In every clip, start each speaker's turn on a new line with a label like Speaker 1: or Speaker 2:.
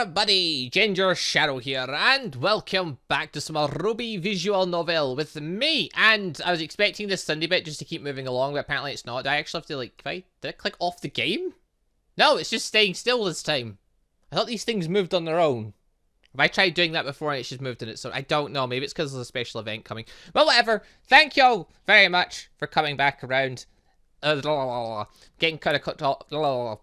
Speaker 1: everybody, Gingershadow here, and welcome back to some RWBY visual novel with me. And I was expecting this Sunday bit just to keep moving along, but apparently it's not. Do I actually have to, like, did I click off the game? No, it's just staying still this time. I thought these things moved on their own. Have I tried doing that before and it's just moved on its own? I don't know, maybe it's because there's a special event coming. Well, whatever. Thank y'all very much for coming back around. Getting kind of cut off.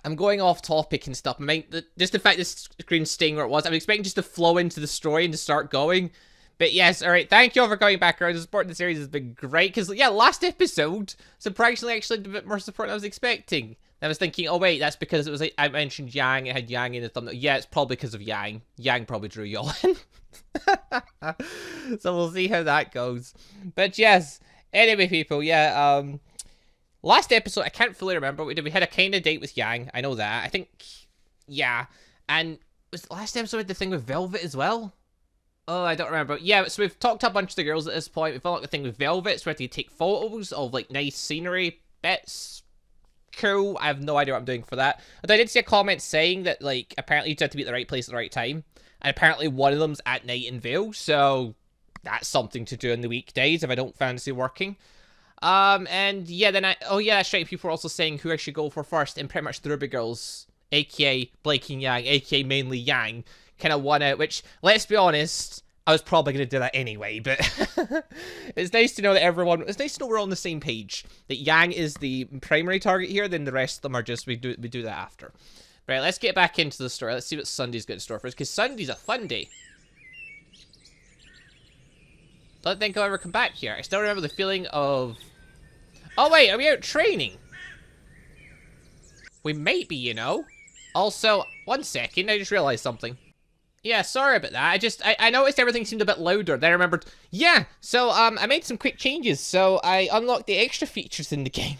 Speaker 1: I'm going off topic and stuff. I mean, just the fact this screen's staying where it was. I'm expecting just to flow into the story and to start going. But yes, alright, thank you all for coming back around. The support in the series has been great. Because, yeah, last episode, surprisingly, actually had a bit more support than I was expecting. I was thinking, oh wait, that's because it was like, I mentioned Yang, it had Yang in the thumbnail. Yeah, it's probably because of Yang. Yang probably drew y'all in. So we'll see how that goes. But yes, anyway, people, yeah, last episode, I can't fully remember what we did. We had a kind of date with Yang. I know that. I think, yeah. And was the last episode we had the thing with Velvet as well? Oh, I don't remember. Yeah, so we've talked to a bunch of the girls at this point. We've unlocked the thing with Velvet, so we have to take photos of, like, nice scenery bits. Cool. I have no idea what I'm doing for that. Although I did see a comment saying that, like, apparently you have to be at the right place at the right time. And apparently one of them's at night in Vale, so that's something to do in the weekdays if I don't fancy working. And yeah, then oh yeah, that's right, people were also saying who I should go for first, and pretty much the RWBY girls, aka Blake and Yang, aka mainly Yang, kind of won out, which, let's be honest, I was probably going to do that anyway, but it's nice to know that it's nice to know we're on the same page, that Yang is the primary target here, then the rest of them are just, we do that after. Right, let's get back into the story, let's see what Sunday's got in store for us, because Sunday's a fun day. Don't think I'll ever come back here. I still remember the feeling of... Oh wait, are we out training? We might be, you know. Also, one second, I just realized something. Yeah, sorry about that. I noticed everything seemed a bit louder. Then I remembered, yeah, so I made some quick changes. So I unlocked the extra features in the game.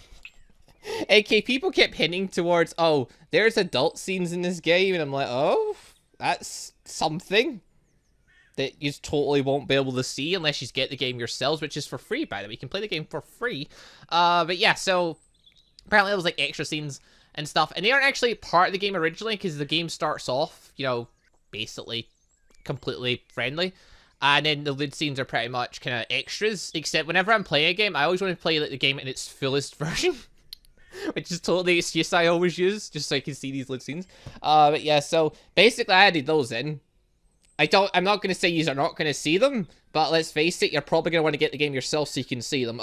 Speaker 1: AK, people kept hinting towards, oh, there's adult scenes in this game, and I'm like, oh, that's something that you totally won't be able to see unless you get the game yourselves, which is for free, by the way. You can play the game for free. But yeah, so apparently there was like extra scenes and stuff, and they aren't actually part of the game originally, because the game starts off, you know, basically completely friendly, and then the lead scenes are pretty much kind of extras, except whenever I'm playing a game, I always want to play like the game in its fullest version. Which is totally the excuse I always use, just so I can see these lead scenes. But yeah, so basically I added those in. I'm not going to say you are not going to see them, but let's face it, you're probably going to want to get the game yourself so you can see them.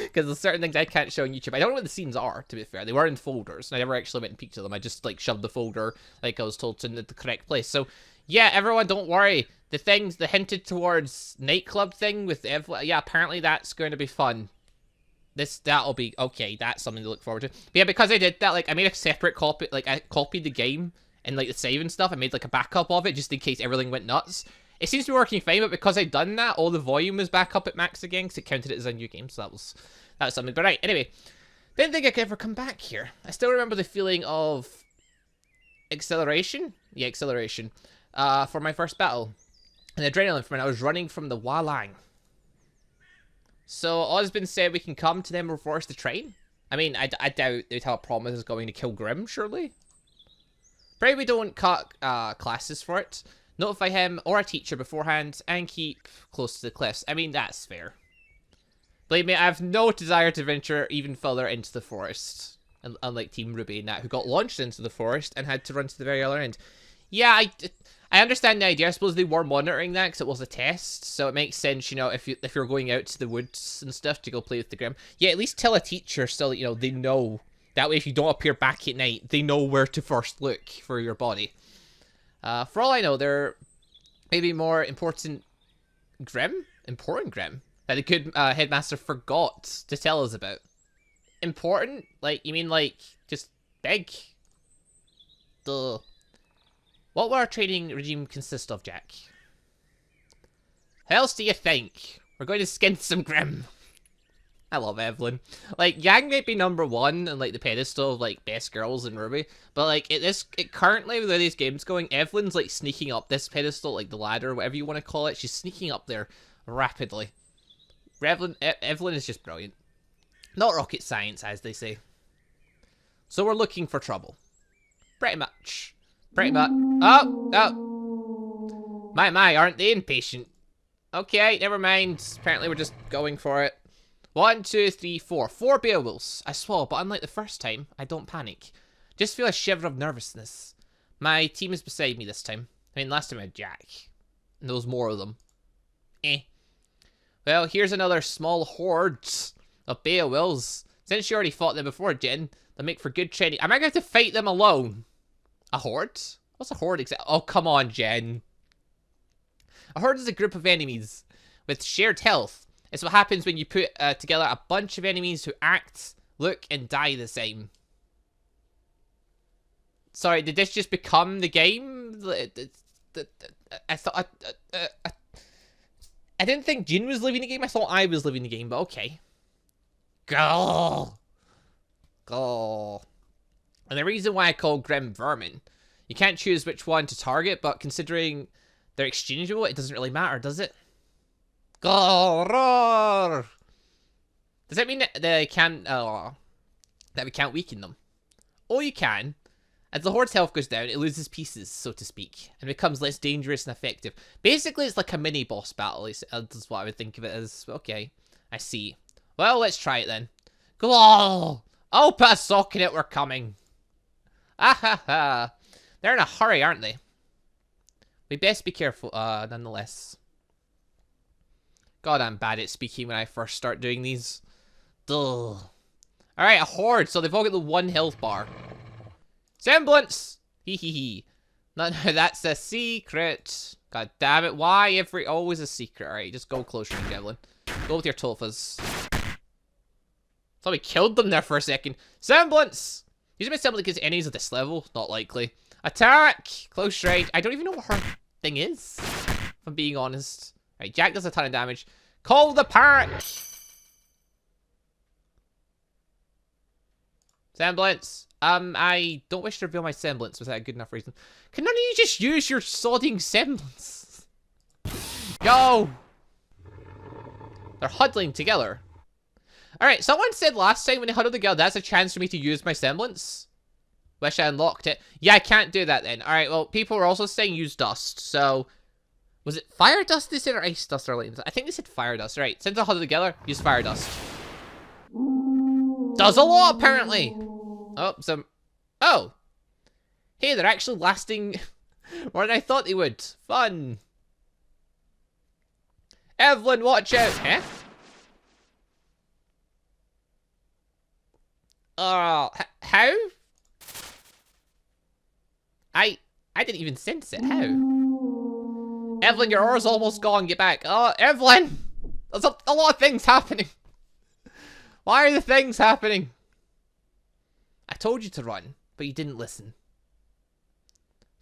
Speaker 1: Because there's certain things I can't show on YouTube. I don't know what the scenes are, to be fair. They were in folders, and I never actually went and peeked at them. I just, like, shoved the folder, like I was told, in the correct place. So, yeah, everyone, don't worry. The hinted towards nightclub thing with Evelyn, yeah, apparently that's going to be fun. That'll be, okay, that's something to look forward to. But yeah, because I did that, like, I made a separate copy, like, I copied the game, and like the save and stuff, I made like a backup of it just in case everything went nuts. It seems to be working fine, but because I'd done that, all the volume was back up at max again, because it counted it as a new game, so that was something. But right, anyway, didn't think I could ever come back here. I still remember the feeling of acceleration? Yeah, acceleration. For my first battle. And adrenaline from when I was running from the Walang. So, all has been said, we can come to them or force the train? I mean, I doubt they'd have a promise is going to kill Grimm, surely? Pray we don't cut classes for it. Notify him or a teacher beforehand and keep close to the cliffs. I mean, that's fair. Believe me, I have no desire to venture even further into the forest. Unlike Team RWBY and that, who got launched into the forest and had to run to the very other end. Yeah, I understand the idea. I suppose they were monitoring that because it was a test. So it makes sense, you know, if you're going out to the woods and stuff to go play with the Grimm. Yeah, at least tell a teacher so that, you know, they know. That way, if you don't appear back at night, they know where to first look for your body. For all I know, there may be more important Grimm that the good headmaster forgot to tell us about. Important? Like, you mean like, just big? Duh. What will our training regime consist of, Jack? How else do you think? We're going to skin some Grimm. I love Evelyn. Like, Yang might be #1 and like the pedestal of like best girls in RWBY, but like currently with these games going, Evelyn's like sneaking up this pedestal, like the ladder, whatever you want to call it. She's sneaking up there rapidly. Evelyn is just brilliant. Not rocket science, as they say. So we're looking for trouble. Pretty much. Pretty much. Oh, oh. My, aren't they impatient? Okay, never mind. Apparently we're just going for it. 1, 2, 3, 4. 4 Beowulfs. I swallow, but unlike the first time, I don't panic. Just feel a shiver of nervousness. My team is beside me this time. I mean, last time I had Jack. And there was more of them. Well, here's another small horde of Beowulfs. Since you already fought them before, Jen, they'll make for good training. Am I going to have to fight them alone? A horde? What's a horde exactly? Oh, come on, Jen. A horde is a group of enemies with shared health. It's what happens when you put together a bunch of enemies who act, look, and die the same. Sorry, did this just become the game? I thought... I didn't think Jin was living the game. I thought I was living the game, but okay. Go. Go. And the reason why I call Grim Vermin, you can't choose which one to target, but considering they're exchangeable, it doesn't really matter, does it? Go. Roar. Does that mean that they can't, that we can't weaken them? Oh, you can. As the horde's health goes down, it loses pieces, so to speak, and becomes less dangerous and effective. Basically, it's like a mini-boss battle, that's what I would think of it as. Okay, I see. Well, let's try it then. Go! Oh, put a sock in it, we're coming. Ah ha ha. They're in a hurry, aren't they? We best be careful, nonetheless. God, I'm bad at speaking when I first start doing these. Duh. Alright, a horde, so they've all got the 1 health bar. Semblance! Hee hee hee. No, that's a secret. God damn it, why always a secret? Alright, just go closer, Devlin. Go with your Tolfas. Thought we killed them there for a second. Semblance! Using my semblance against enemies at this level? Not likely. Attack! Close range. I don't even know what her thing is, if I'm being honest. Right, Jack does a ton of damage. Call the pack! Semblance. I don't wish to reveal my semblance without a good enough reason. Can none of you just use your sodding semblance? Go! They're huddling together. Alright, someone said last time when they huddled together, that's a chance for me to use my semblance. Wish I unlocked it. Yeah, I can't do that then. Alright, well, people were also saying use dust, so... Was it fire dust they said, or ice dust earlier? I think they said fire dust. Right, since they're huddled together, use fire dust. Does a lot, apparently! Oh, some... Oh! Hey, they're actually lasting more than I thought they would. Fun! Evelyn, watch out! Huh? How? I didn't even sense it. How? Evelyn, your aura's almost gone. Get back. Oh, Evelyn! There's a lot of things happening. Why are the things happening? I told you to run, but you didn't listen.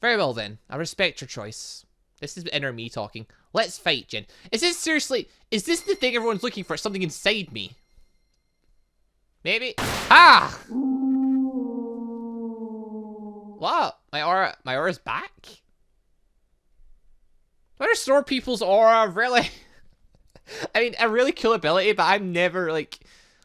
Speaker 1: Very well then. I respect your choice. This is inner me talking. Let's fight, Jen. Is this seriously... Is this the thing everyone's looking for? Something inside me? Maybe? Ah! What? My aura's back? Do I restore people's aura? Really? I mean, a really cool ability, but I'm never, like...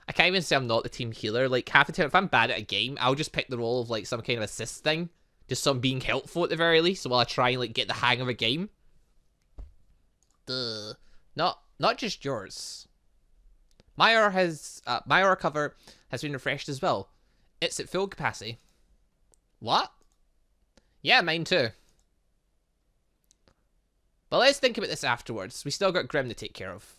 Speaker 1: I can't even say I'm not the team healer. Like, half the time, if I'm bad at a game, I'll just pick the role of, like, some kind of assist thing. Just some being helpful at the very least, while I try and, like, get the hang of a game. Duh. Not just yours. My aura cover has been refreshed as well. It's at full capacity. What? Yeah, mine too. But let's think about this afterwards. We still got Grim to take care of.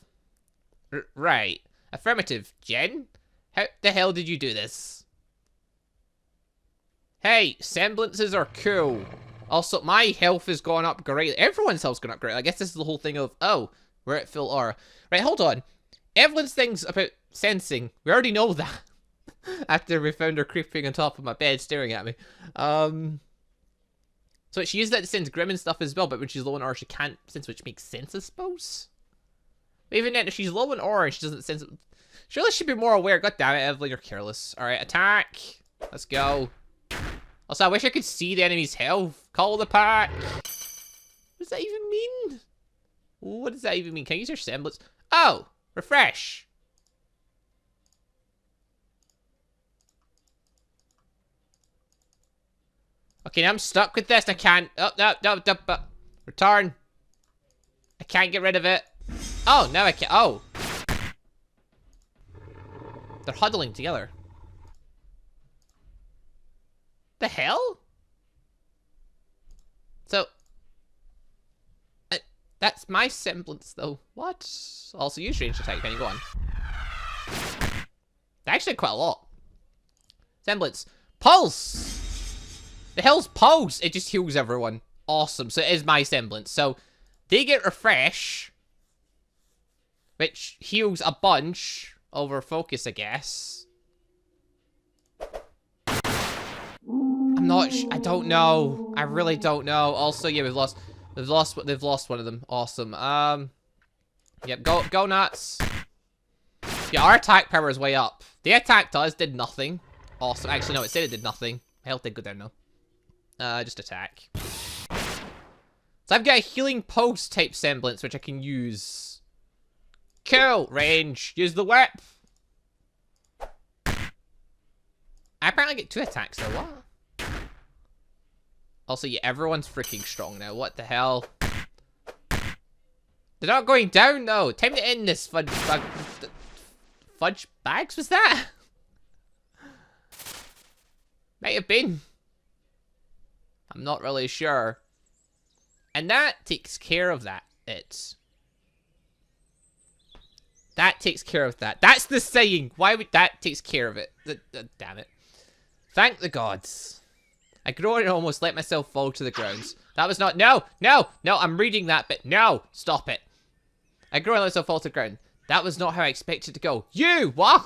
Speaker 1: Right. Affirmative. Jen? How the hell did you do this? Hey, semblances are cool. Also, my health has gone up great. Everyone's health's gone up great. I guess this is the whole thing of, oh, we're at full aura. Right, hold on. Evelyn's thing's about sensing. We already know that. After we found her creeping on top of my bed staring at me. So she uses that to sense Grim and stuff as well, but when she's low on aura, she can't sense, which makes sense, I suppose. But even then, if she's low on aura and she doesn't sense it, surely she'd be more aware. God damn it, Evelyn, you're careless. Alright, attack. Let's go. Also, I wish I could see the enemy's health. Call the pack. What does that even mean? What does that even mean? Can I use your semblance? Oh, refresh. Okay, now I'm stuck with this. I can't. Oh, no. Return. I can't get rid of it. Oh, now I can. Oh. They're huddling together. The hell? So. That's my semblance, though. What? Also, use range attack. Can you go on? Actually, quite a lot. Semblance. Pulse! The hell's Pulse? It just heals everyone. Awesome. So it is my semblance. So they get Refresh, which heals a bunch over Focus, I guess. I'm not I don't know. I really don't know. Also, yeah, they've lost one of them. Awesome. Yep, go nuts. Yeah, our attack power is way up. They attacked us, did nothing. Awesome. Actually, no, it said it did nothing. Health did go down, though. Just attack. So I've got a healing pulse type semblance, which I can use. Cool. Range. Use the whip. I apparently get 2 attacks, though. What? Also, yeah, everyone's freaking strong now. What the hell? They're not going down, though. Time to end this fudge bags, was that? Might have been. I'm not really sure. And that takes care of that. That takes care of that. That's the saying. Why would that takes care of it? Damn it. Thank the gods. I grow and almost let myself fall to the ground. That was not. No, I'm reading that bit. No, stop it. I grow and let myself fall to the ground. That was not how I expected it to go. You, what?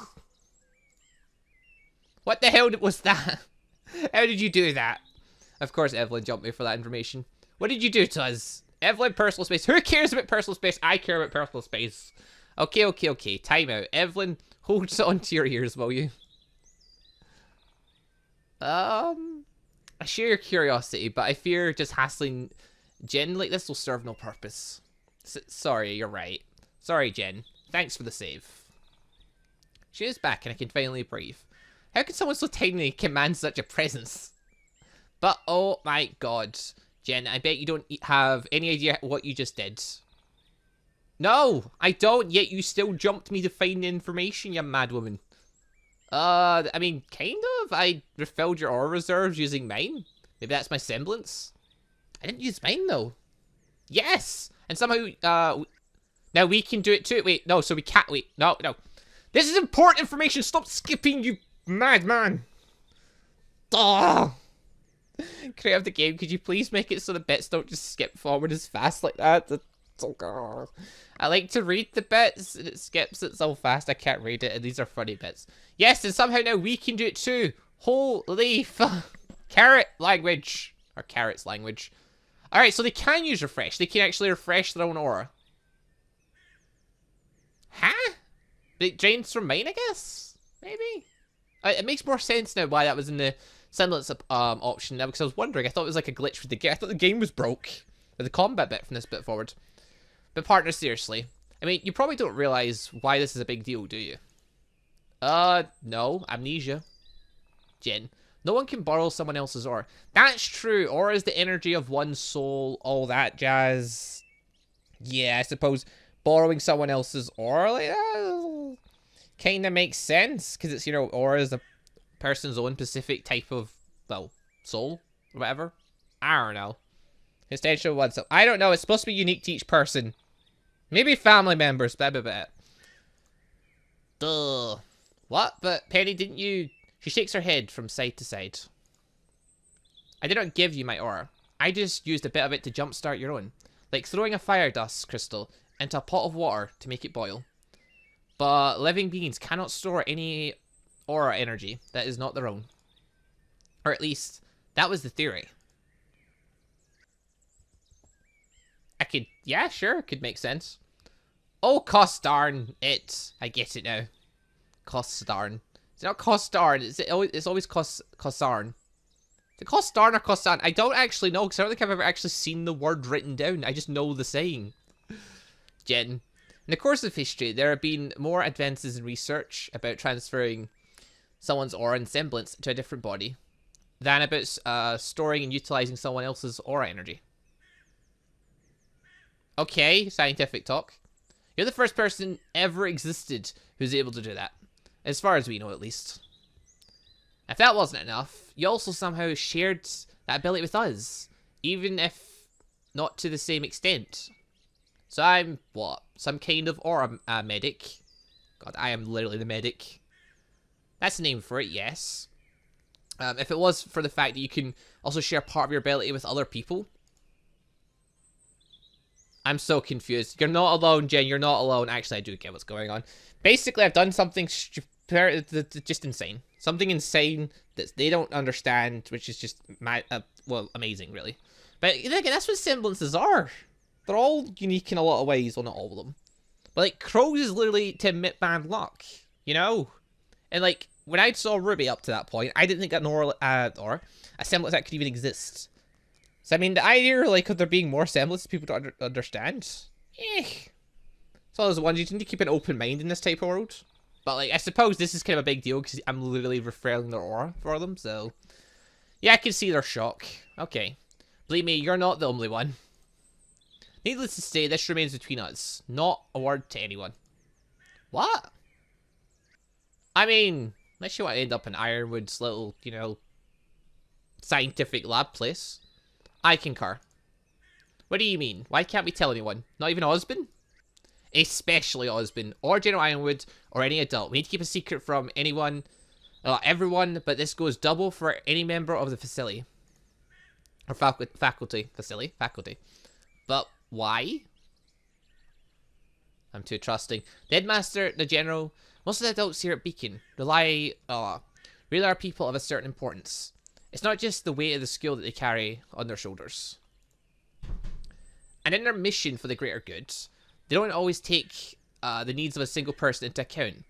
Speaker 1: What the hell was that? How did you do that? Of course, Evelyn jumped me for that information. What did you do to us? Evelyn, personal space. Who cares about personal space? I care about personal space. Okay. Time out. Evelyn, hold on to your ears, will you? I share your curiosity, but I fear just hassling Jen like this will serve no purpose. Sorry, you're right. Sorry, Jen. Thanks for the save. She is back and I can finally breathe. How can someone so tiny command such a presence? But, oh my god. Jen, I bet you don't have any idea what you just did. No, I don't, yet you still jumped me to find the information, you mad woman. I mean, kind of. I refilled your aura reserves using mine. Maybe that's my semblance. I didn't use mine, though. Yes! And somehow, now we can do it too. Wait, no, so we can't. Wait, no. This is important information. Stop skipping, you madman. Oh. Create the game, could you please make it so the bits don't just skip forward as fast like that? Oh god. I like to read the bits, and it skips it so fast I can't read it, and these are funny bits. Yes, and somehow now we can do it too. Holy fuck. Carrot language. Or carrots language. Alright, so they can use refresh. They can actually refresh their own aura. Huh? It drains from mine, I guess? Maybe? It makes more sense now why that was in the semblance option now, because I was wondering. I thought it was like a glitch with the game. I thought the game was broke with the combat bit from this bit forward. But partner, seriously. I mean, you probably don't realize why this is a big deal, do you? No. Amnesia. Jen. No one can borrow someone else's aura. That's true. Aura is the energy of one soul. All that jazz. Yeah, I suppose borrowing someone else's aura like that kind of makes sense. Because it's, you know, aura is a person's own specific type of, well, soul. Or whatever. I don't know. Extension of oneself. I don't know. It's supposed to be unique to each person. Maybe family members. Blah, blah, blah. Duh. What? But Penny, didn't you... She shakes her head from side to side. I did not give you my aura. I just used a bit of it to jumpstart your own. Like throwing a fire dust crystal into a pot of water to make it boil. But living beings cannot store any aura energy that is not their own. Or at least, that was the theory. I could, yeah, sure, could make sense. Oh, cost darn it. I get it now. Cost darn. It's not cost darn, it's always cost darn. Is it cost darn or cost darn? I don't actually know, because I don't think I've ever actually seen the word written down. I just know the saying. Jen. In the course of history, there have been more advances in research about transferring someone's aura and semblance to a different body. than about storing and utilizing someone else's aura energy. Okay, scientific talk. You're the first person ever existed who's able to do that. As far as we know, at least. If that wasn't enough, you also somehow shared that ability with us. Even if not to the same extent. So I'm, what? Some kind of aura medic? God, I am literally the medic. That's the name for it, yes. If it was for the fact that you can also share part of your ability with other people. I'm so confused. You're not alone, Jen. You're not alone. Actually, I do get what's going on. Basically, I've done something just insane. Something insane that they don't understand, which is just, well, amazing, really. But again, that's what semblances are. They're all unique in a lot of ways. Well, not all of them. But, like, Crows is literally to admit bad luck. You know? And, like, when I saw RWBY up to that point, I didn't think an or a semblance that could even exist. So, I mean, the idea, like, of there being more semblances people don't understand, it's all those ones, you need to keep an open mind in this type of world. But, like, I suppose this is kind of a big deal, because I'm literally referring their aura for them, so... Yeah, I can see their shock. Okay. Believe me, you're not the only one. Needless to say, this remains between us. Not a word to anyone. What? I mean, unless you want to end up in Ironwood's little, you know, scientific lab place. I concur. What do you mean? Why can't we tell anyone? Not even Osborne? Especially Osborne, or General Ironwood, or any adult. We need to keep a secret from anyone, everyone, but this goes double for any member of the facility. Or faculty. Faculty. But why? I'm too trusting. The headmaster, the general, most of the adults here at Beacon really are people of a certain importance. It's not just the weight of the skill that they carry on their shoulders. And in their mission for the greater good, they don't always take the needs of a single person into account.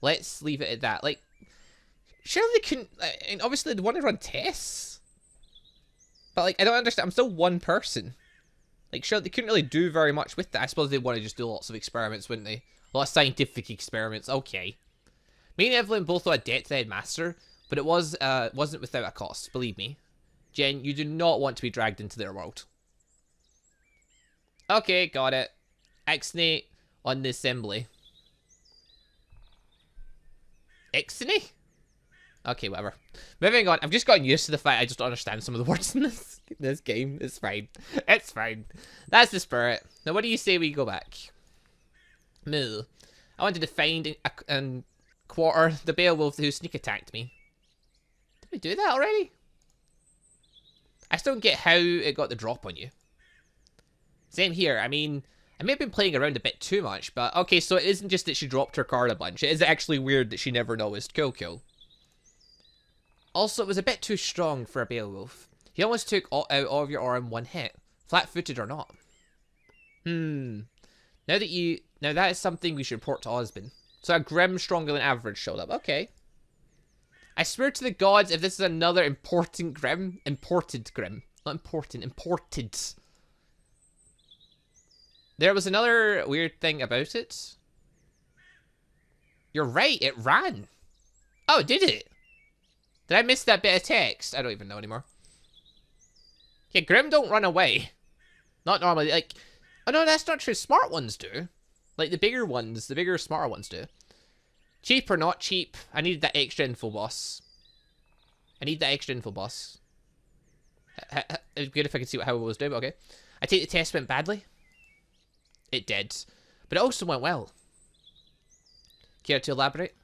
Speaker 1: Let's leave it at that. Like, surely they couldn't... and obviously, they want to run tests. But, like, I don't understand. I'm still one person. Like, sure, they couldn't really do very much with that. I suppose they want to just do lots of experiments, wouldn't they? A lot of scientific experiments. Okay. Me and Evelyn both owe a debt to the headmaster, but it wasn't without a cost, believe me. Jen, you do not want to be dragged into their world. Okay, got it. Ixnay on the assembly. Ixnay? Okay, whatever. Moving on. I've just gotten used to the fact I just don't understand some of the words in this game. It's fine. It's fine. That's the spirit. Now, what do you say we go back? Moo. I wanted to find and quarter the Beowulf who sneak attacked me. Did we do that already? I still don't get how it got the drop on you. Same here. I mean, I may have been playing around a bit too much, but okay, so it isn't just that she dropped her card a bunch. It is actually weird that she never noticed Cool. Also, it was a bit too strong for a Beowulf. He almost took out all of your aura in one hit, flat-footed or not. Now that is something we should report to Osborne. So a Grim stronger than average showed up. Okay. I swear to the gods, if this is another imported Grim. Not important, imported. There was another weird thing about it. You're right, it ran. Oh, did it? Did I miss that bit of text? I don't even know anymore. Yeah, Grim don't run away. Not normally. Like, oh no, that's not true. Smart ones do. Like, the bigger ones, the bigger, smarter ones do. Cheap or not cheap, I needed that extra info, boss. I need that extra info, boss. It'd be good if I could see how it was doing, but okay. I take the test went badly. It did. But it also went well. Care to elaborate?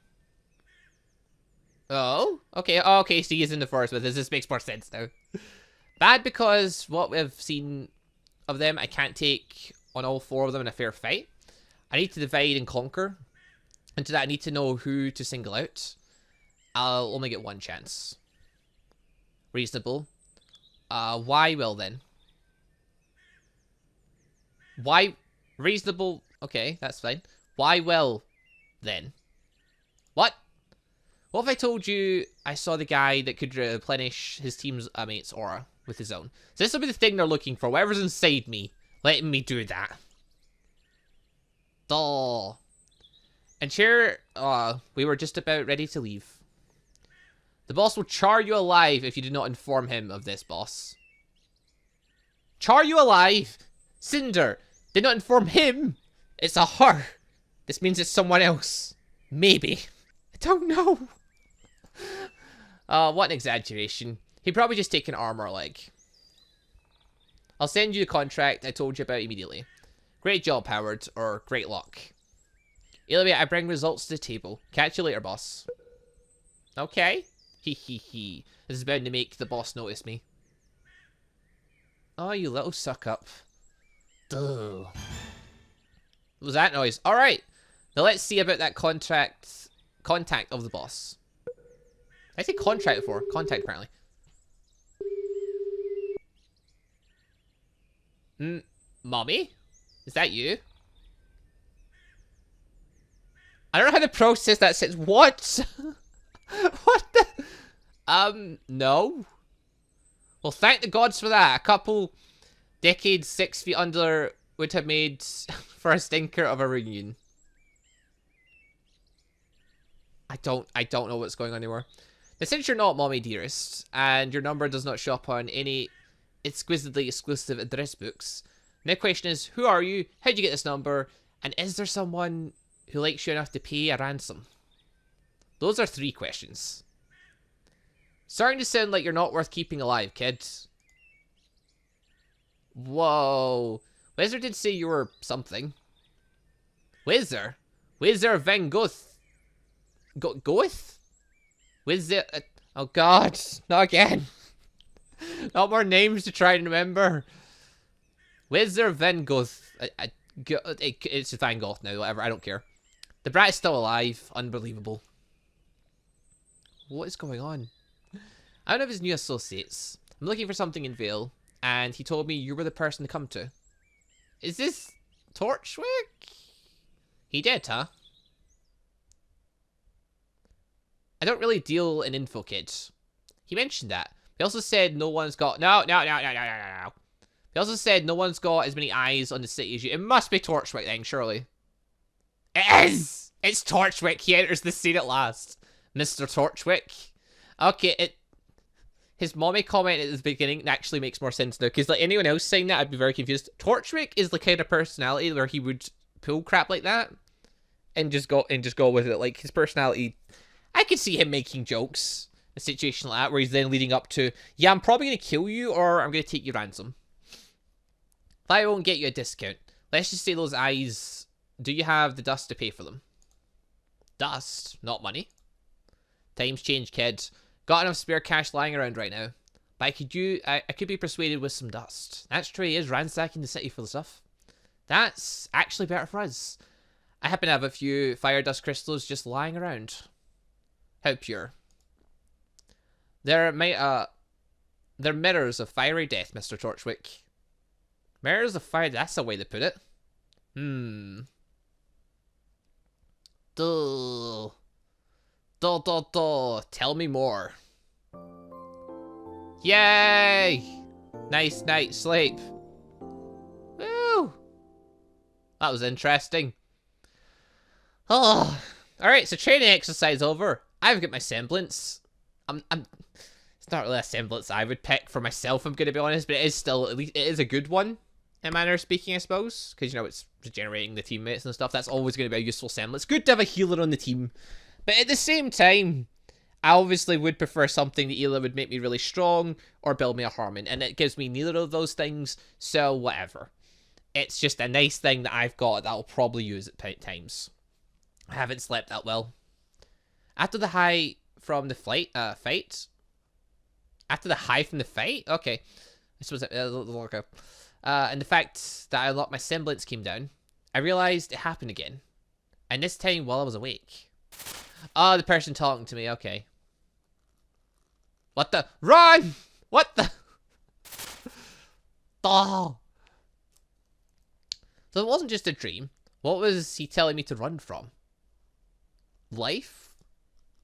Speaker 1: Oh, okay. Oh, okay, so he is in the forest with us. This makes more sense now. Bad because what we've seen of them, I can't take on all four of them in a fair fight. I need to divide and conquer. And to that, I need to know who to single out. I'll only get one chance. Reasonable. Why well then? Why... Reasonable... Okay, that's fine. Why well then? What? What if I told you I saw the guy that could replenish his team's mate's aura with his own? So this will be the thing they're looking for. Whatever's inside me, letting me do that. Duh. And sure, we were just about ready to leave. The boss will char you alive if you do not inform him of this, boss. Char you alive? Cinder, did not inform him. It's a her. This means it's someone else. Maybe. I don't know. What an exaggeration. He'd probably just take an arm or a leg. I'll send you the contract I told you about immediately. Great job, Howard, or great luck. Elevate, I bring results to the table. Catch you later, boss. Okay. Hee hee hee. This is bound to make the boss notice me. Oh, you little suck-up. Duh. What was that noise? Alright. Now let's see about that contact of the boss. I say contract before. Contact, apparently. Mommy? Is that you? I don't know how to process that sentence. What? What the? No. Well, thank the gods for that. A couple decades 6 feet under would have made for a stinker of a reunion. I don't know what's going on anymore. Now, since you're not Mommy Dearest, and your number does not show up on any exquisitely exclusive address books, my question is, who are you? How'd you get this number? And is there someone who likes you enough to pay a ransom? Those are 3 questions. Starting to sound like you're not worth keeping alive, kid. Whoa. Wizard did say you were something. Wizard? Wizard Van Goth. Goth? Wizard... oh god. Not again. Not more names to try and remember. Wizard Van Goth. It's Van Gogh now, whatever. I don't care. The brat is still alive. Unbelievable. What is going on? I don't have his new associates. I'm looking for something in Vale, and he told me you were the person to come to. Is this Torchwick? He did, huh? I don't really deal in info, kids. He mentioned that. He also said no one's got... No. He also said no one's got as many eyes on the city as you. It must be Torchwick then, surely. It is! It's Torchwick. He enters the scene at last. Mr. Torchwick. Okay, his mommy comment at the beginning actually makes more sense now, because like anyone else saying that, I'd be very confused. Torchwick is the kind of personality where he would pull crap like that and just go with it. Like his personality, I could see him making jokes in a situation like that where he's then leading up to, yeah, I'm probably gonna kill you or I'm gonna take your ransom. If I won't get you a discount, let's just say those eyes. Do you have the dust to pay for them? Dust, not money. Times change, kids. Got enough spare cash lying around right now. But I could be persuaded with some dust. That's true, he is ransacking the city for the stuff. That's actually better for us. I happen to have a few fire dust crystals just lying around. How pure. They're mirrors of fiery death, Mr. Torchwick. Mirrors of fire, that's the way to put it. Duh. Tell me more. Yay! Nice night's sleep. Woo! That was interesting. Oh, alright, so training exercise over. I've got my semblance. It's not really a semblance I would pick for myself, I'm gonna be honest, but it is still, at least, it is a good one, in manner of speaking, I suppose. Because, you know, it's regenerating the teammates and stuff. That's always gonna be a useful semblance. Good to have a healer on the team. But at the same time, I obviously would prefer something that either would make me really strong or build me a Harmon. And it gives me neither of those things, so whatever. It's just a nice thing that I've got that I'll probably use at times. I haven't slept that well. After the high from the fight? After the high from the fight? Okay. I suppose and the fact that I unlocked my semblance came down, I realized it happened again. And this time while I was awake. Oh, the person talking to me, okay. What the? Run! What the? Oh. So it wasn't just a dream. What was he telling me to run from? Life?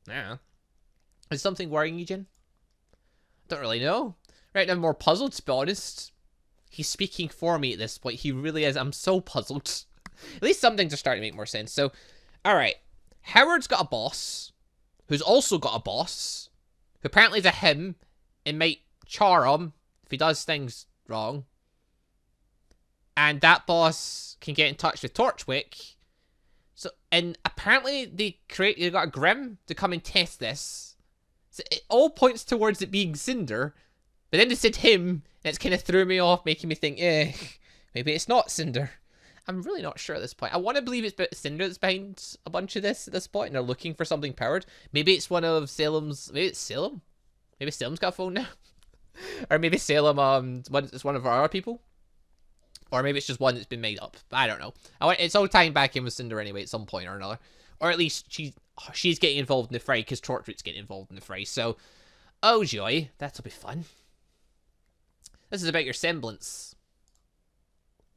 Speaker 1: Yeah. Is something worrying you, Jin? Don't really know. Right now I'm more puzzled, to be honest. He's speaking for me at this point. He really is. I'm so puzzled. At least some things are starting to make more sense. So, alright. Howard's got a boss, who's also got a boss, who apparently is a him and might char him if he does things wrong. And that boss can get in touch with Torchwick. So, and apparently they got a Grim to come and test this. So it all points towards it being Cinder. But then they said him, and it's kind of threw me off, making me think, maybe it's not Cinder. I'm really not sure at this point. I want to believe it's Cinder that's behind a bunch of this at this point, and they're looking for something powered. Maybe it's one of Salem's... Maybe it's Salem? Maybe Salem's got a phone now? Or maybe Salem, it's one of our other people? Or maybe it's just one that's been made up. I don't know. It's all tying back in with Cinder anyway at some point or another. Or at least she's getting involved in the fray, because Torchwick's getting involved in the fray. So, oh joy, that'll be fun. This is about your semblance.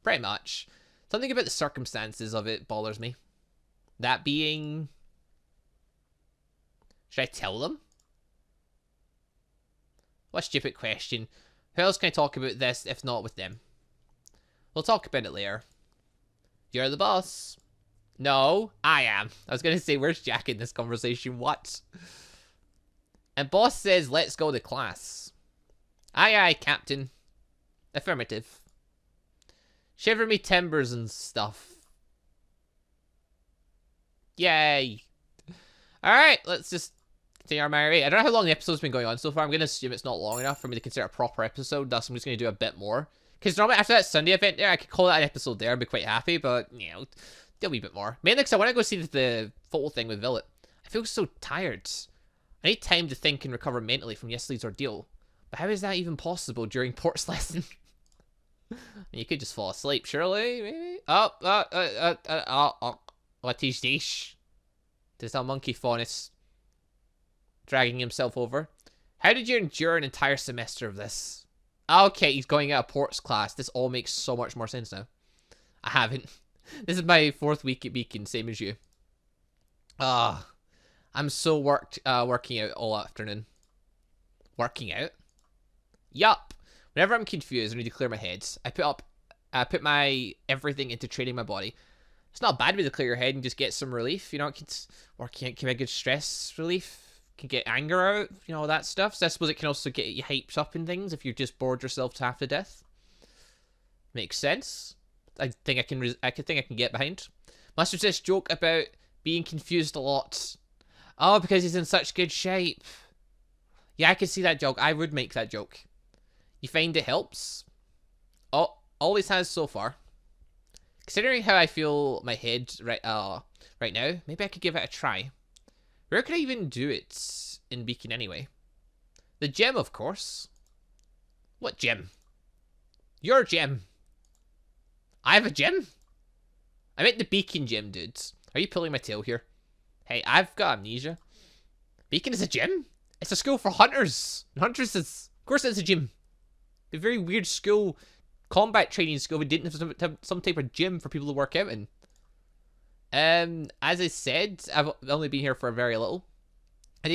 Speaker 1: Pretty much. Something about the circumstances of it bothers me. That being... Should I tell them? What a stupid question. Who else can I talk about this if not with them? We'll talk about it later. You're the boss. No, I am. I was going to say, where's Jack in this conversation? What? And boss says, let's go to class. Aye, aye, Captain. Affirmative. Shiver me timbers and stuff. Yay. Alright, let's just continue our merry way. I don't know how long the episode's been going on so far. I'm going to assume it's not long enough for me to consider a proper episode. Thus, I'm just going to do a bit more. Because normally after that Sunday event there, I could call that an episode there and be quite happy. But, you know, do a wee bit more. Mainly because I want to go see the photo thing with Villet. I feel so tired. I need time to think and recover mentally from yesterday's ordeal. But how is that even possible during Port's lesson? You could just fall asleep, surely, maybe? What is this? There's a monkey faunus dragging himself over. How did you endure an entire semester of this? Okay, he's going out of Port's class. This all makes so much more sense now. I haven't. This is my 4th week at Beacon, same as you. I'm so working out all afternoon. Working out? Yup. Whenever I'm confused, I need to clear my head. I put my everything into training my body. It's not a bad way to clear your head and just get some relief. You know, working out can be a good stress relief. Can get anger out, you know, all that stuff. So I suppose it can also get you hyped up in things if you just bored yourself to half to death. Makes sense. I think I can get behind. Must have this joke about being confused a lot. Oh, because he's in such good shape. Yeah, I can see that joke. I would make that joke. You find it helps? Oh, always has so far. Considering how I feel my head right now, maybe I could give it a try. Where could I even do it in Beacon anyway? The gym, of course. What gym? Your gym. I have a gym? I meant the Beacon gym, dudes. Are you pulling my tail here? Hey, I've got amnesia. Beacon is a gym? It's a school for hunters. And hunters is... Of course it's a gym. A very weird school, combat training school, we didn't have some type of gym for people to work out in. As I said, I've only been here for a very little. I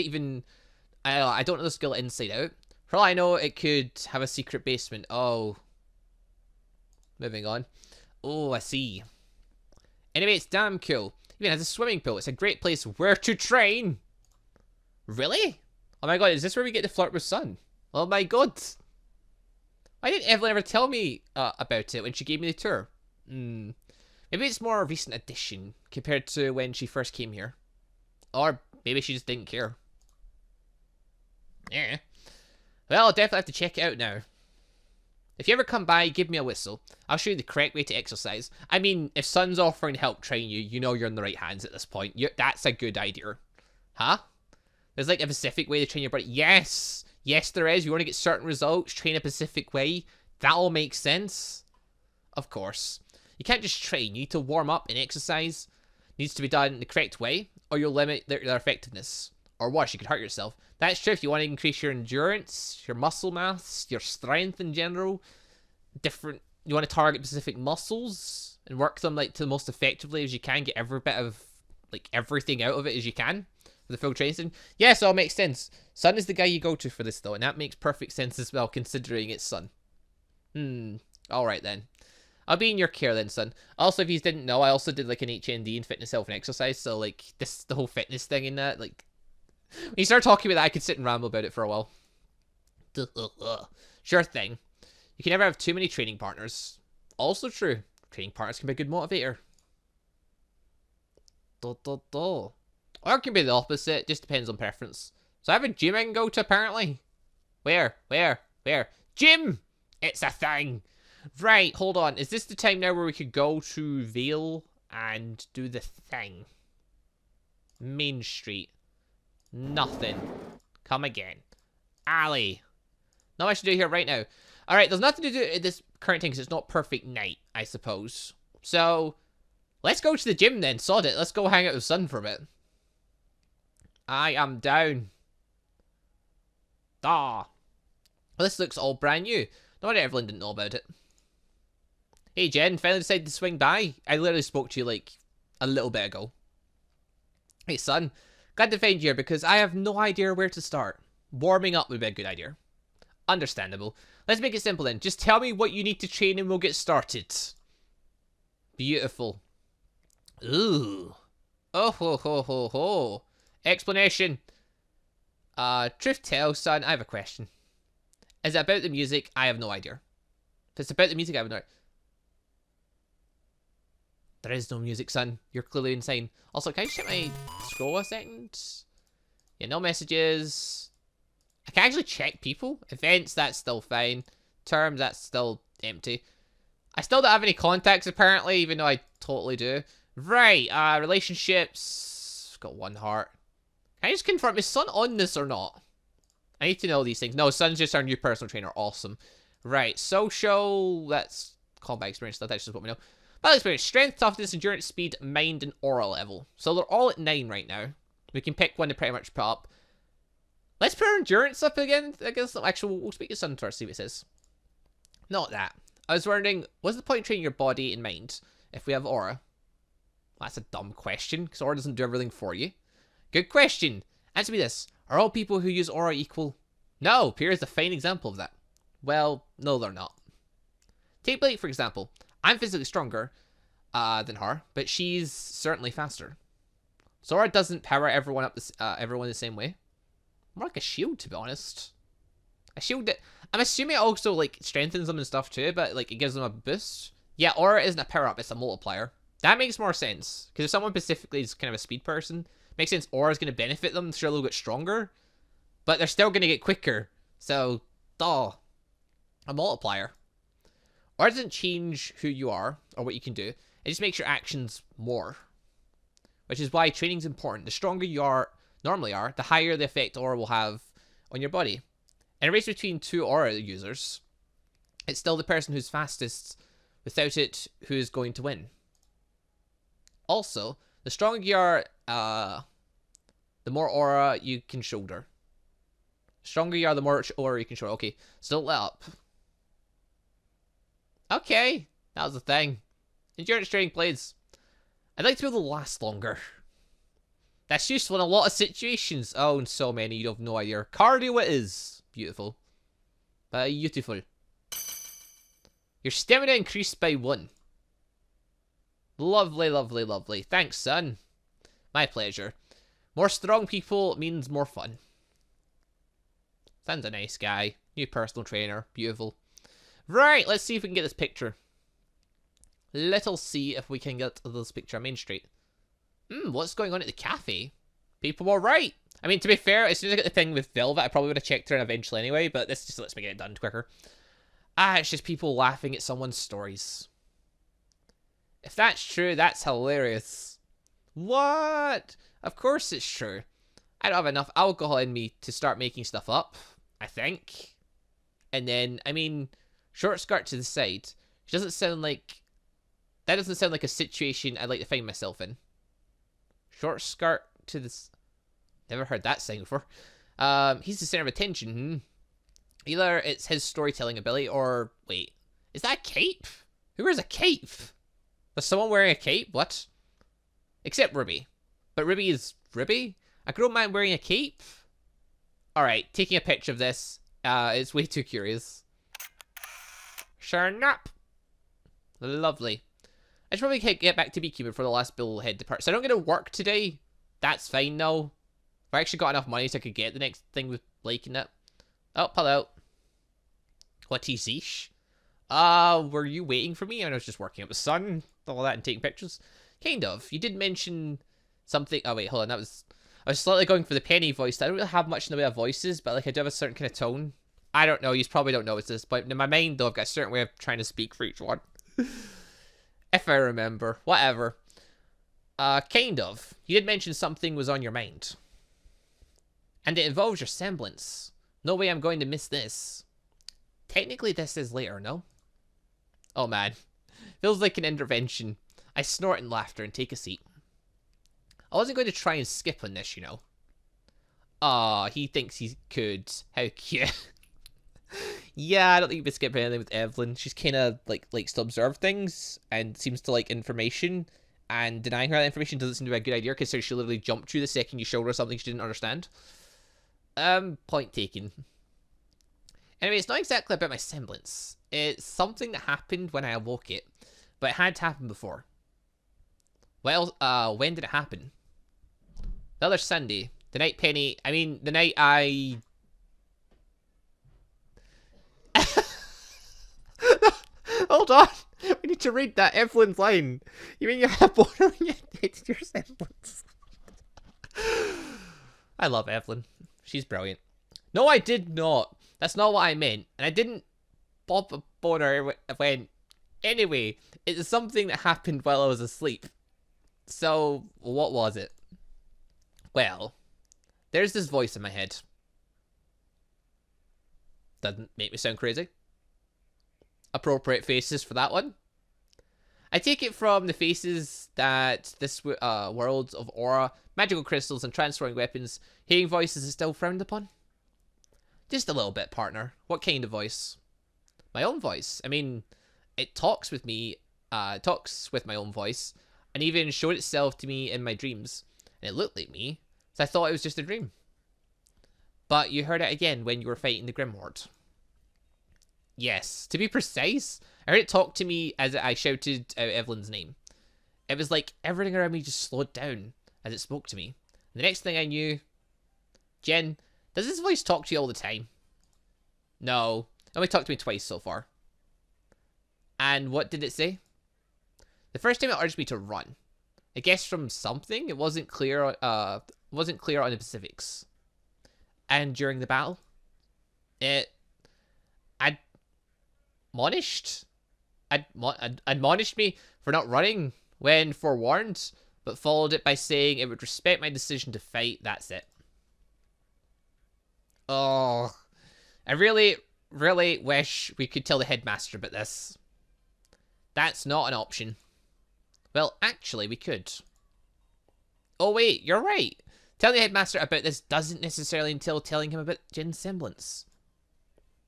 Speaker 1: don't know the skill inside out. For all I know, it could have a secret basement. Oh. Moving on. Oh, I see. Anyway, it's damn cool. Even has a swimming pool. It's a great place where to train. Really? Oh my god, is this where we get to flirt with Sun? Oh my god. Why didn't Evelyn ever tell me about it when she gave me the tour? Maybe it's more a recent addition compared to when she first came here. Or maybe she just didn't care. Yeah. Well, I'll definitely have to check it out now. If you ever come by, give me a whistle. I'll show you the correct way to exercise. I mean, if Sun's offering to help train you, you know you're in the right hands at this point. That's a good idea. Huh? There's like a specific way to train your body. Yes! Yes, there is. You want to get certain results, train a specific way. That all makes sense. Of course. You can't just train. You need to warm up and exercise. It needs to be done in the correct way, or you'll limit their effectiveness. Or worse, you could hurt yourself. That's true if you want to increase your endurance, your muscle mass, your strength in general. You want to target specific muscles and work them like to the most effectively as you can. Get every bit of like everything out of it as you can. For the full training. Yes, all makes sense. Sun is the guy you go to for this though, and that makes perfect sense as well, considering it's Sun. Alright then. I'll be in your care then, Sun. Also, if you didn't know, I also did like an HND in fitness, health, and exercise, so like, the whole fitness thing in that, like, When you start talking about that, I could sit and ramble about it for a while. Sure thing. You can never have too many training partners. Also true. Training partners can be a good motivator. Or it can be the opposite. Just depends on preference. So I have a gym I can go to, apparently. Where? Gym! It's a thing. Right, hold on. Is this the time now where we could go to Vale and do the thing? Main Street. Nothing. Come again. Alley. Not much to do here right now. Alright, there's nothing to do at this current thing because it's not perfect night, I suppose. So, let's go to the gym then. Sod it. Let's go hang out with Sun for a bit. I am down. Ah. Well, this looks all brand new. No wonder Evelyn didn't know about it. Hey Jen, finally decided to swing by. I literally spoke to you like a little bit ago. Hey Sun, glad to find you here because I have no idea where to start. Warming up would be a good idea. Understandable. Let's make it simple then. Just tell me what you need to train and we'll get started. Beautiful. Ooh. Oh ho ho ho ho. Explanation. Truth tell, Sun, I have a question. Is it about the music? I have no idea. If it's about the music, I have no idea. There is no music, Sun. You're clearly insane. Also, can I just check my scroll a second? Yeah, no messages. I can actually check people. Events, that's still fine. Terms, that's still empty. I still don't have any contacts, apparently, even though I totally do. Right, relationships. Got one heart. Can I just confirm, is Sun on this or not? I need to know these things. No, Sun's just our new personal trainer. Awesome. Right, social. That's combat experience. That's just what we know. Battle experience. Strength, toughness, endurance, speed, mind, and aura level. So they're all at 9 right now. We can pick one to pretty much put up. Let's put our endurance up again. I guess. Actually, we'll speak to Sun first, see what it says. Not that. I was wondering, what's the point of training your body and mind if we have aura? That's a dumb question, because aura doesn't do everything for you. Good question. Answer me this. Are all people who use aura equal? No, Pierre is a fine example of that. Well, no, they're not. Take Blake, for example. I'm physically stronger than her, but she's certainly faster. So aura doesn't power everyone up everyone the same way. More like a shield, to be honest. A shield that... I'm assuming it also, like, strengthens them and stuff too, but, like, it gives them a boost. Yeah, aura isn't a power-up, it's a multiplier. That makes more sense. Because if someone specifically is kind of a speed person, makes sense aura is going to benefit them, so they're a little bit stronger. But they're still going to get quicker. So, a multiplier. Aura doesn't change who you are, or what you can do. It just makes your actions more. Which is why training's important. The stronger you are, normally are, the higher the effect aura will have on your body. In a race between two aura users, it's still the person who's fastest without it who is going to win. Also, the stronger you are, the more aura you can shoulder. The stronger you are, the more aura you can shoulder. Okay, still let up. Okay, that was the thing. Endurance training, please. I'd like to be able to last longer. That's useful in a lot of situations. Oh, in so many, you have no idea. Cardio it is. Beautiful. Beautiful. Your stamina increased by 1. Lovely, lovely, lovely. Thanks, Sun. My pleasure. More strong people means more fun. Sun's a nice guy. New personal trainer. Beautiful. Right, let's see if we can get this picture. Let's see if we can get this picture on Main Street. What's going on at the cafe? People were right. I mean, to be fair, as soon as I get the thing with Velvet, I probably would have checked her in eventually anyway, but this just lets me get it done quicker. It's just people laughing at someone's stories. If that's true, that's hilarious. What? Of course it's true. I don't have enough alcohol in me to start making stuff up, I think. And then, I mean, short skirt to the side. She doesn't sound like... That doesn't sound like a situation I'd like to find myself in. Short skirt to the... Never heard that saying before. He's the center of attention. Either it's his storytelling ability or... Wait. Is that a cape? Who wears a cape? Was someone wearing a cape? What? Except RWBY. But RWBY is RWBY? A grown man wearing a cape? Alright, taking a picture of this. It's way too curious. Sure enough. Lovely. I should probably get back to beekeeping before the last bullhead departs. So I don't get to work today. That's fine though. If I actually got enough money so I could get the next thing with Blake in it. Oh, hello. What is this? Were you waiting for me? I was just working up the sun, all that, and taking pictures. Kind of. You did mention something. Oh wait, hold on. I was slightly going for the Penny voice. I don't really have much in the way of voices, but like I do have a certain kind of tone. I don't know. You probably don't notice this, but in my mind though, I've got a certain way of trying to speak for each one. If I remember, whatever. Kind of. You did mention something was on your mind, and it involves your semblance. No way I'm going to miss this. Technically, this is later, no? Oh man, feels like an intervention. I snort in laughter and take a seat. I wasn't going to try and skip on this, you know. Aw, he thinks he could. How cute. Yeah, I don't think you would skip anything with Evelyn. She's kind of like likes to observe things and seems to like information. And denying her that information doesn't seem to be a good idea because she literally jumped you the second you showed her something she didn't understand. Point taken. Anyway, it's not exactly about my semblance. It's something that happened when I awoke it, but it had happened before. Well, when did it happen? The other Sunday. The night Penny... I mean, the night I... Hold on! We need to read that Evelyn's line. You mean you had a boner when you dated your semblance? I love Evelyn. She's brilliant. No, I did not. That's not what I meant. And I didn't pop a boner when... Anyway, it's something that happened while I was asleep. So, what was it? Well, there's this voice in my head. Doesn't make me sound crazy. Appropriate faces for that one. I take it from the faces that this world of aura, magical crystals, and transferring weapons, hearing voices is still frowned upon. Just a little bit, partner. What kind of voice? My own voice. I mean, it talks with me, talks with my own voice, and even showed itself to me in my dreams. And it looked like me, so I thought it was just a dream. But you heard it again when you were fighting the Grimward. Yes, to be precise, I heard it talk to me as I shouted out Evelyn's name. It was like everything around me just slowed down as it spoke to me. And the next thing I knew... Jen, does this voice talk to you all the time? No, it only talked to me twice so far. And what did it say? The first time it urged me to run. I guess from something, it wasn't clear on the specifics. And during the battle, it admonished me for not running when forewarned, but followed it by saying it would respect my decision to fight. That's it. Oh, I really, really wish we could tell the headmaster about this. That's not an option. Well, actually, we could. Oh wait, you're right. Telling the headmaster about this doesn't necessarily entail telling him about Jin's semblance.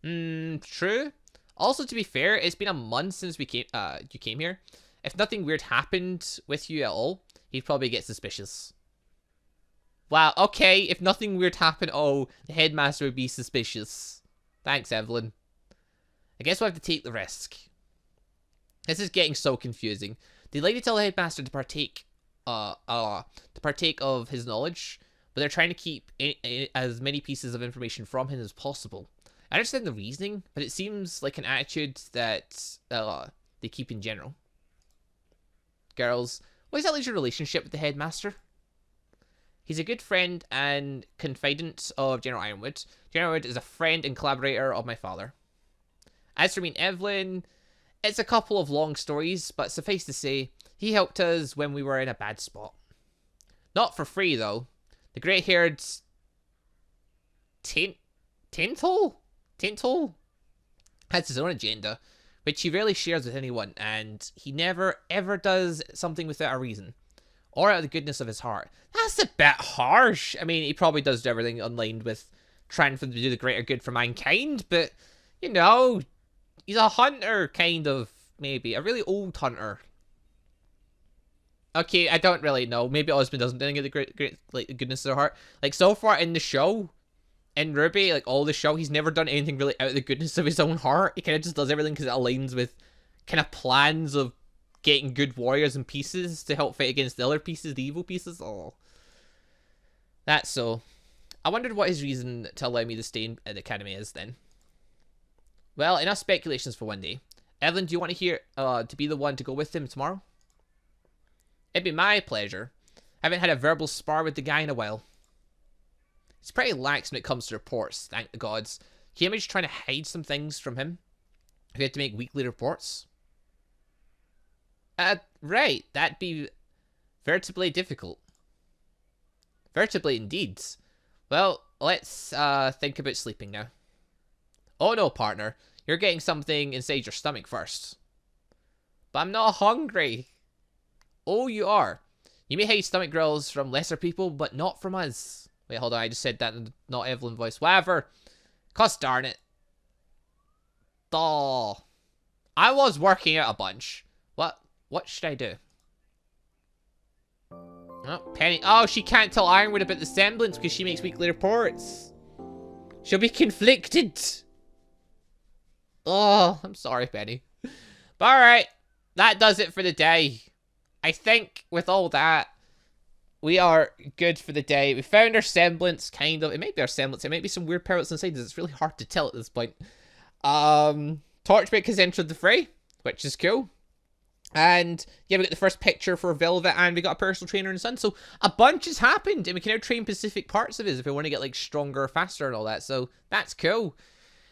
Speaker 1: True. Also, to be fair, it's been a month since you came here. If nothing weird happened with you at all, he'd probably get suspicious. Wow, okay, if nothing weird happened, oh, the headmaster would be suspicious. Thanks, Evelyn. I guess we'll have to take the risk. This is getting so confusing. They'd like to tell the headmaster to partake of his knowledge, but they're trying to keep as many pieces of information from him as possible. I understand the reasoning, but it seems like an attitude that they keep in general. Girls, what is that like your relationship with the headmaster? He's a good friend and confidant of General Ironwood. General Ironwood is a friend and collaborator of my father. As for me and Evelyn, it's a couple of long stories, but suffice to say, he helped us when we were in a bad spot. Not for free, though. The grey-haired... Taintle has his own agenda, which he rarely shares with anyone, and he never, ever does something without a reason. Or out of the goodness of his heart. That's a bit harsh. I mean, he probably does everything aligned with trying to do the greater good for mankind, but, you know, he's a hunter, kind of, maybe. A really old hunter. Okay, I don't really know. Maybe Osmond doesn't do anything of the like, the goodness of their heart. Like, so far in the show, in RWBY, like, all the show, he's never done anything really out of the goodness of his own heart. He kind of just does everything because it aligns with kind of plans of getting good warriors and pieces to help fight against the other pieces, the evil pieces. Oh. That's so. I wondered what his reason to allow me to stay at the academy is then. Well, enough speculations for one day. Evelyn, do you want to to be the one to go with him tomorrow? It'd be my pleasure. I haven't had a verbal spar with the guy in a while. He's pretty lax when it comes to reports, thank the gods. Can you imagine trying to hide some things from him? If you had to make weekly reports? Right. That'd be veritably difficult. Veritably indeed. Well, let's think about sleeping now. Oh no, partner. You're getting something inside your stomach first. But I'm not hungry. Oh, you are. You may hide stomach growls from lesser people, but not from us. Wait, hold on. I just said that in the not Evelyn voice. Whatever. Gosh darn it. Oh. I was working out a bunch. What should I do? Oh, Penny. Oh, she can't tell Ironwood about the semblance because she makes weekly reports. She'll be conflicted. Oh, I'm sorry, Penny. But alright. That does it for the day. I think with all that, we are good for the day. We found our semblance, kind of. It might be our semblance. It might be some weird pellets inside. It's really hard to tell at this point. TORCHWICK has entered the fray, which is cool. And yeah, we got the first picture for Velvet, and we got a personal trainer in Sun. So a bunch has happened, and we can now train specific parts of it if we want to get like stronger, faster, and all that. So that's cool.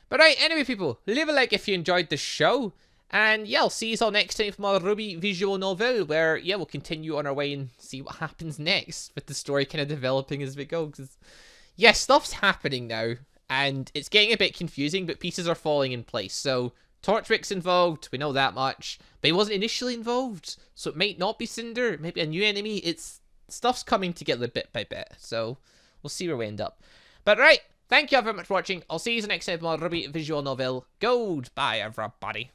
Speaker 1: But right, anyway, people, leave a like if you enjoyed the show. And yeah, I'll see you all next time from our RWBY visual novel, where yeah, we'll continue on our way and see what happens next with the story kind of developing as we go. Because yeah, stuff's happening now, and it's getting a bit confusing, but pieces are falling in place. So TORCHWICK's involved, we know that much, but he wasn't initially involved, so it might not be Cinder, it might be a new enemy. Stuff's coming together bit by bit, so we'll see where we end up. But right, thank you all very much for watching. I'll see you next time on RWBY visual novel. Goodbye, everybody.